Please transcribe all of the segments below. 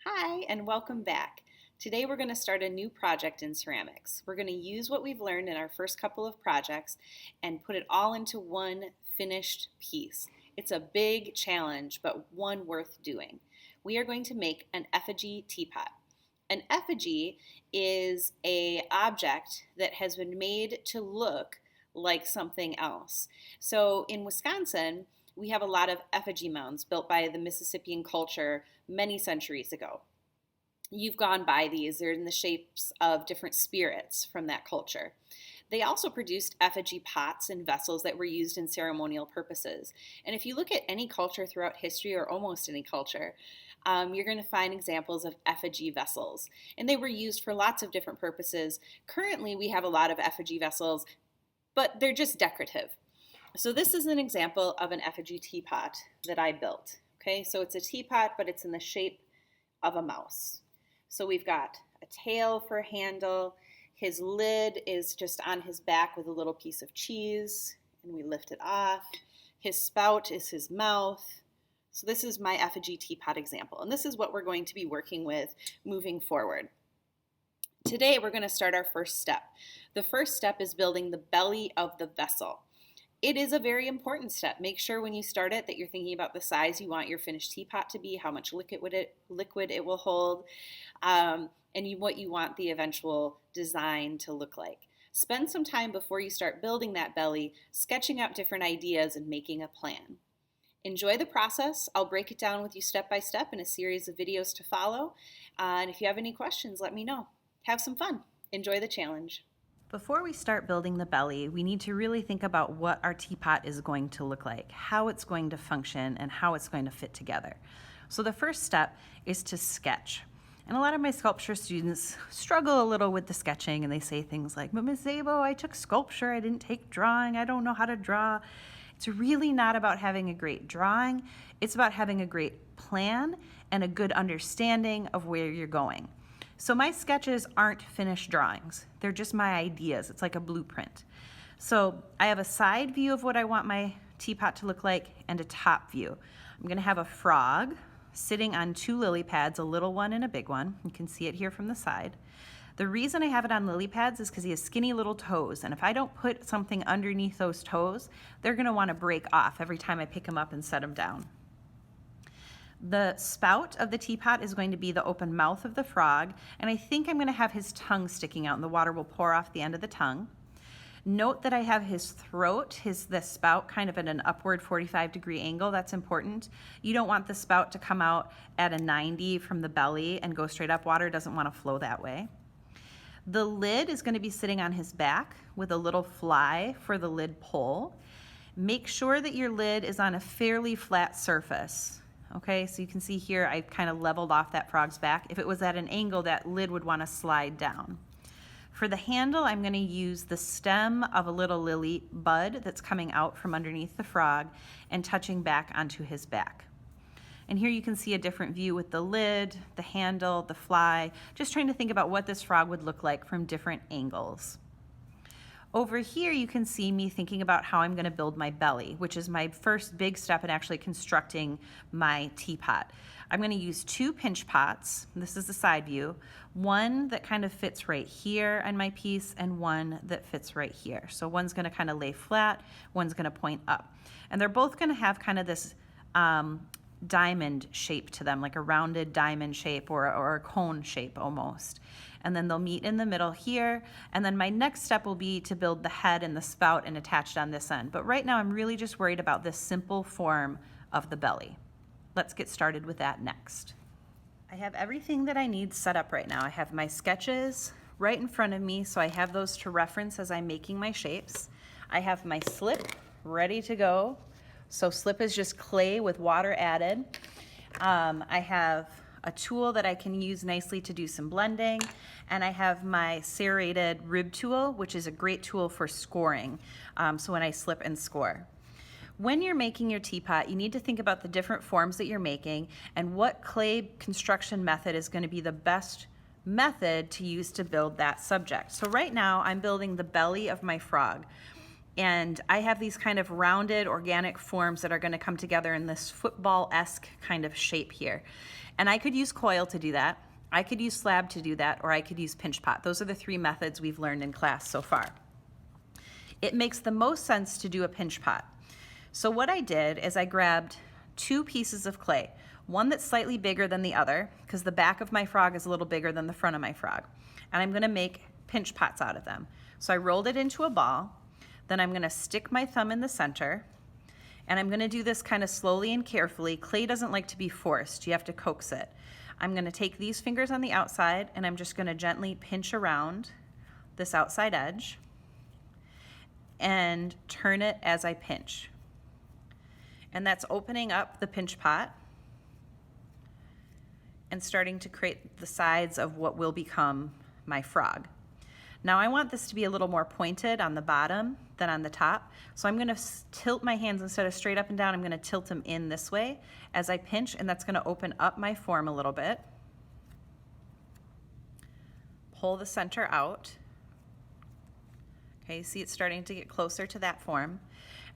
Hi, and welcome back. Today we're going to start a new project in ceramics. We're going to use what we've learned in our first couple of projects and put it all into one finished piece. It's a big challenge, but one worth doing. We are going to make an effigy teapot. An effigy is an object that has been made to look like something else. So in Wisconsin, we have a lot of effigy mounds built by the Mississippian culture many centuries ago. You've gone by these, they're in the shapes of different spirits from that culture. They also produced effigy pots and vessels that were used in ceremonial purposes. And if you look at any culture throughout history, or almost any culture, you're going to find examples of effigy vessels. And they were used for lots of different purposes. Currently, we have a lot of effigy vessels, but they're just decorative. So this is an example of an effigy teapot that I built. Okay, so it's a teapot, but it's in the shape of a mouse. So we've got a tail for a handle. His lid is just on his back with a little piece of cheese, and we lift it off. His spout is his mouth. So this is my effigy teapot example, and this is what we're going to be working with moving forward. Today we're going to start our first step. The first step is building the belly of the vessel. It is a very important step. Make sure when you start it that you're thinking about the size you want your finished teapot to be, how much liquid it will hold, and what you want the eventual design to look like. Spend some time before you start building that belly, sketching out different ideas and making a plan. Enjoy the process. I'll break it down with you step by step in a series of videos to follow. And if you have any questions, let me know. Have some fun. Enjoy the challenge. Before we start building the belly, we need to really think about what our teapot is going to look like, how it's going to function, and how it's going to fit together. So the first step is to sketch. And a lot of my sculpture students struggle a little with the sketching, and they say things like, but Ms. Zabo, I took sculpture, I didn't take drawing, I don't know how to draw. It's really not about having a great drawing. It's about having a great plan and a good understanding of where you're going. So my sketches aren't finished drawings. They're just my ideas. It's like a blueprint. So I have a side view of what I want my teapot to look like and a top view. I'm going to have a frog sitting on two lily pads, a little one and a big one. You can see it here from the side. The reason I have it on lily pads is because he has skinny little toes, and if I don't put something underneath those toes, they're going to want to break off every time I pick him up and set him down. The spout of the teapot is going to be the open mouth of the frog, and I think I'm going to have his tongue sticking out, and the water will pour off the end of the tongue. Note that I have his throat, the spout kind of at an upward 45-degree angle. That's important. You don't want the spout to come out at a 90 from the belly and go straight up. Water doesn't want to flow that way. The lid is going to be sitting on his back with a little fly for the lid pull. Make sure that your lid is on a fairly flat surface. Okay, so you can see here I've kind of leveled off that frog's back. If it was at an angle, that lid would want to slide down. For the handle, I'm going to use the stem of a little lily bud that's coming out from underneath the frog and touching back onto his back. And here you can see a different view with the lid, the handle, the fly, just trying to think about what this frog would look like from different angles. Over here you can see me thinking about how I'm going to build my belly, which is my first big step in actually constructing my teapot. I'm going to use two pinch pots. This is the side view. One that kind of fits right here on my piece and one that fits right here. So one's going to kind of lay flat, one's going to point up. And they're both going to have kind of this diamond shape to them, like a rounded diamond shape or a cone shape almost. And then they'll meet in the middle here. And then my next step will be to build the head and the spout and attach it on this end. But right now I'm really just worried about this simple form of the belly. Let's get started with that next. I have everything that I need set up right now. I have my sketches right in front of me, so I have those to reference as I'm making my shapes. I have my slip ready to go. So slip is just clay with water added. I have a tool that I can use nicely to do some blending, and I have my serrated rib tool, which is a great tool for scoring, so when I slip and score. When you're making your teapot, you need to think about the different forms that you're making and what clay construction method is going to be the best method to use to build that subject. So right now I'm building the belly of my frog. And I have these kind of rounded organic forms that are going to come together in this football-esque kind of shape here. And I could use coil to do that. I could use slab to do that, or I could use pinch pot. Those are the three methods we've learned in class so far. It makes the most sense to do a pinch pot. So what I did is I grabbed 2 pieces of clay, one that's slightly bigger than the other, because the back of my frog is a little bigger than the front of my frog. And I'm gonna make pinch pots out of them. So I rolled it into a ball, then I'm gonna stick my thumb in the center, and I'm gonna do this kind of slowly and carefully. Clay doesn't like to be forced, you have to coax it. I'm gonna take these fingers on the outside and I'm just gonna gently pinch around this outside edge and turn it as I pinch. And that's opening up the pinch pot and starting to create the sides of what will become my frog. Now I want this to be a little more pointed on the bottom than on the top. So I'm gonna tilt my hands instead of straight up and down, I'm gonna tilt them in this way as I pinch, and that's gonna open up my form a little bit. Pull the center out. Okay, see it's starting to get closer to that form.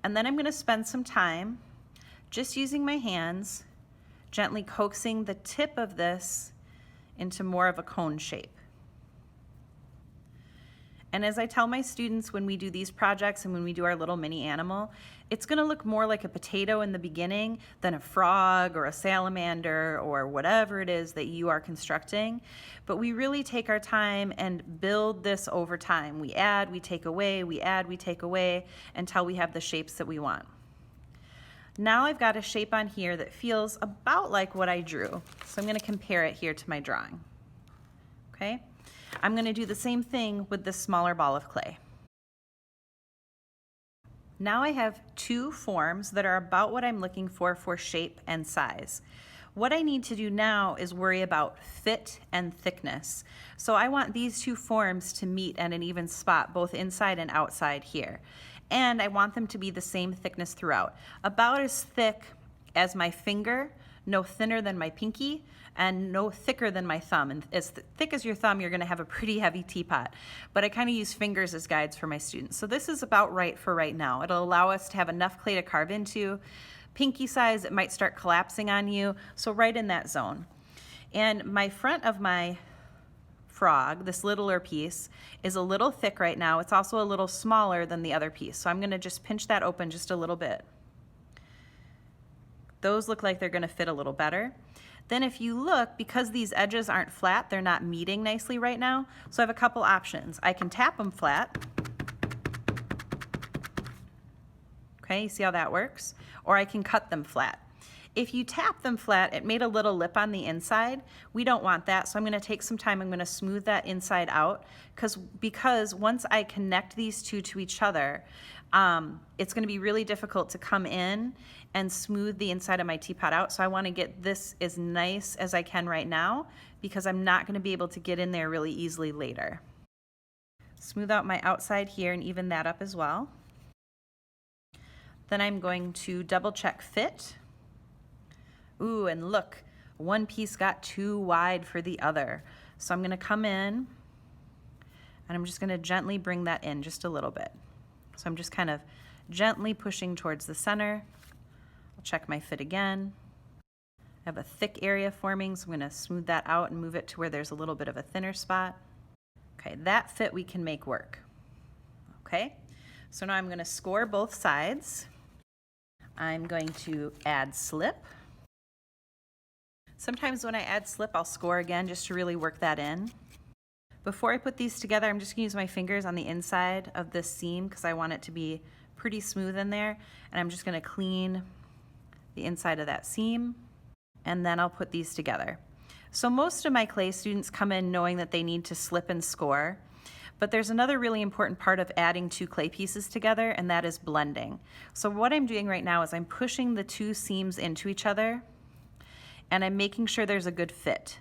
And then I'm gonna spend some time just using my hands, gently coaxing the tip of this into more of a cone shape. And as I tell my students when we do these projects and when we do our little mini animal, it's gonna look more like a potato in the beginning than a frog or a salamander or whatever it is that you are constructing. But we really take our time and build this over time. We add, we take away, we add, we take away until we have the shapes that we want. Now I've got a shape on here that feels about like what I drew. So I'm gonna compare it here to my drawing, okay? I'm gonna do the same thing with this smaller ball of clay. Now I have 2 forms that are about what I'm looking for shape and size. What I need to do now is worry about fit and thickness. So I want these 2 forms to meet at an even spot, both inside and outside here. And I want them to be the same thickness throughout. About as thick as my finger, no thinner than my pinky, and no thicker than my thumb. And as thick as your thumb, you're gonna have a pretty heavy teapot. But I kinda use fingers as guides for my students. So this is about right for right now. It'll allow us to have enough clay to carve into. Pinky size, it might start collapsing on you. So right in that zone. And my front of my frog, this littler piece, is a little thick right now. It's also a little smaller than the other piece. So I'm gonna just pinch that open just a little bit. Those look like they're gonna fit a little better. Then if you look, because these edges aren't flat, they're not meeting nicely right now. So I have a couple options. I can tap them flat. Okay, you see how that works? Or I can cut them flat. If you tap them flat, it made a little lip on the inside. We don't want that, so I'm gonna take some time, I'm gonna smooth that inside out, because once I connect these 2 to each other, it's gonna be really difficult to come in and smooth the inside of my teapot out. So I wanna get this as nice as I can right now, because I'm not gonna be able to get in there really easily later. Smooth out my outside here and even that up as well. Then I'm going to double check fit. Ooh, and look, one piece got too wide for the other. So I'm gonna come in and I'm just gonna gently bring that in just a little bit. So I'm just kind of gently pushing towards the center. I'll check my fit again. I have a thick area forming, so I'm gonna smooth that out and move it to where there's a little bit of a thinner spot. Okay, that fit we can make work. Okay, so now I'm gonna score both sides. I'm going to add slip. Sometimes when I add slip, I'll score again just to really work that in. Before I put these together, I'm just gonna use my fingers on the inside of this seam because I want it to be pretty smooth in there. And I'm just gonna clean the inside of that seam, and then I'll put these together. So most of my clay students come in knowing that they need to slip and score, but there's another really important part of adding 2 clay pieces together, and that is blending. So what I'm doing right now is I'm pushing the 2 seams into each other, and I'm making sure there's a good fit.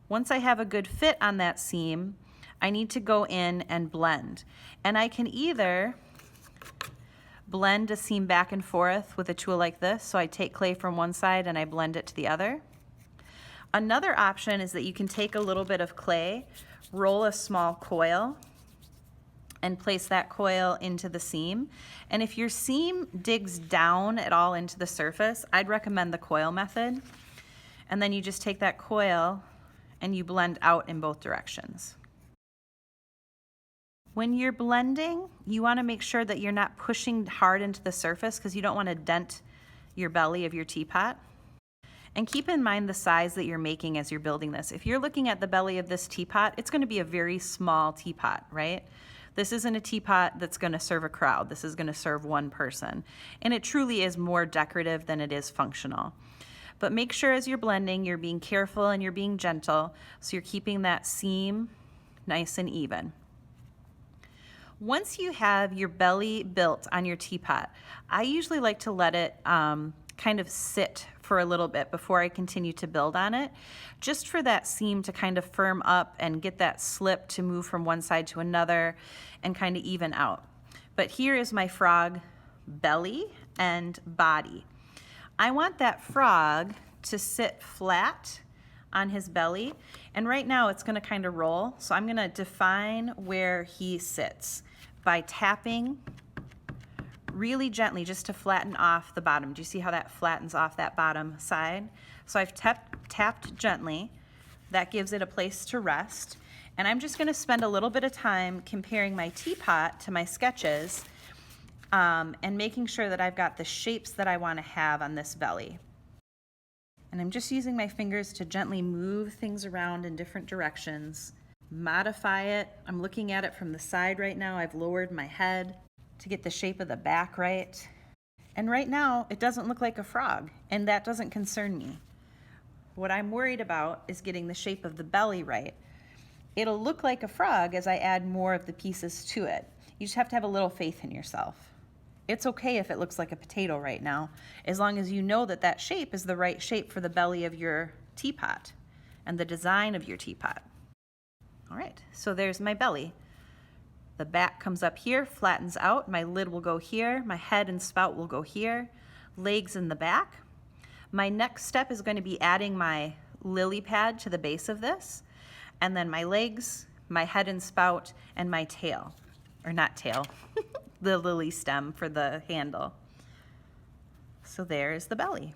Once I have a good fit on that seam, I need to go in and blend. And I can either blend a seam back and forth with a tool like this, so I take clay from one side and I blend it to the other. Another option is that you can take a little bit of clay, roll a small coil and place that coil into the seam. And if your seam digs down at all into the surface, I'd recommend the coil method. And then you just take that coil and you blend out in both directions. When you're blending, you want to make sure that you're not pushing hard into the surface because you don't want to dent your belly of your teapot. And keep in mind the size that you're making as you're building this. If you're looking at the belly of this teapot, it's going to be a very small teapot, right? This isn't a teapot that's going to serve a crowd. This is going to serve one person. And it truly is more decorative than it is functional. But make sure as you're blending, you're being careful and you're being gentle, so you're keeping that seam nice and even. Once you have your belly built on your teapot, I usually like to let it kind of sit for a little bit before I continue to build on it, just for that seam to kind of firm up and get that slip to move from one side to another and kind of even out. But here is my frog belly and body. I want that frog to sit flat on his belly, and right now it's going to kind of roll, so I'm going to define where he sits by tapping really gently just to flatten off the bottom. Do you see how that flattens off that bottom side? So I've tapped gently. That gives it a place to rest. And I'm just going to spend a little bit of time comparing my teapot to my sketches and making sure that I've got the shapes that I want to have on this belly. And I'm just using my fingers to gently move things around in different directions, modify it. I'm looking at it from the side right now. I've lowered my head to get the shape of the back right. And right now, it doesn't look like a frog, and that doesn't concern me. What I'm worried about is getting the shape of the belly right. It'll look like a frog as I add more of the pieces to it. You just have to have a little faith in yourself. It's okay if it looks like a potato right now, as long as you know that that shape is the right shape for the belly of your teapot and the design of your teapot. All right, so there's my belly. The back comes up here, flattens out. My lid will go here. My head and spout will go here. Legs in the back. My next step is going to be adding my lily pad to the base of this. And then my legs, my head and spout, and my tail. Or not tail, the lily stem for the handle. So there's the belly.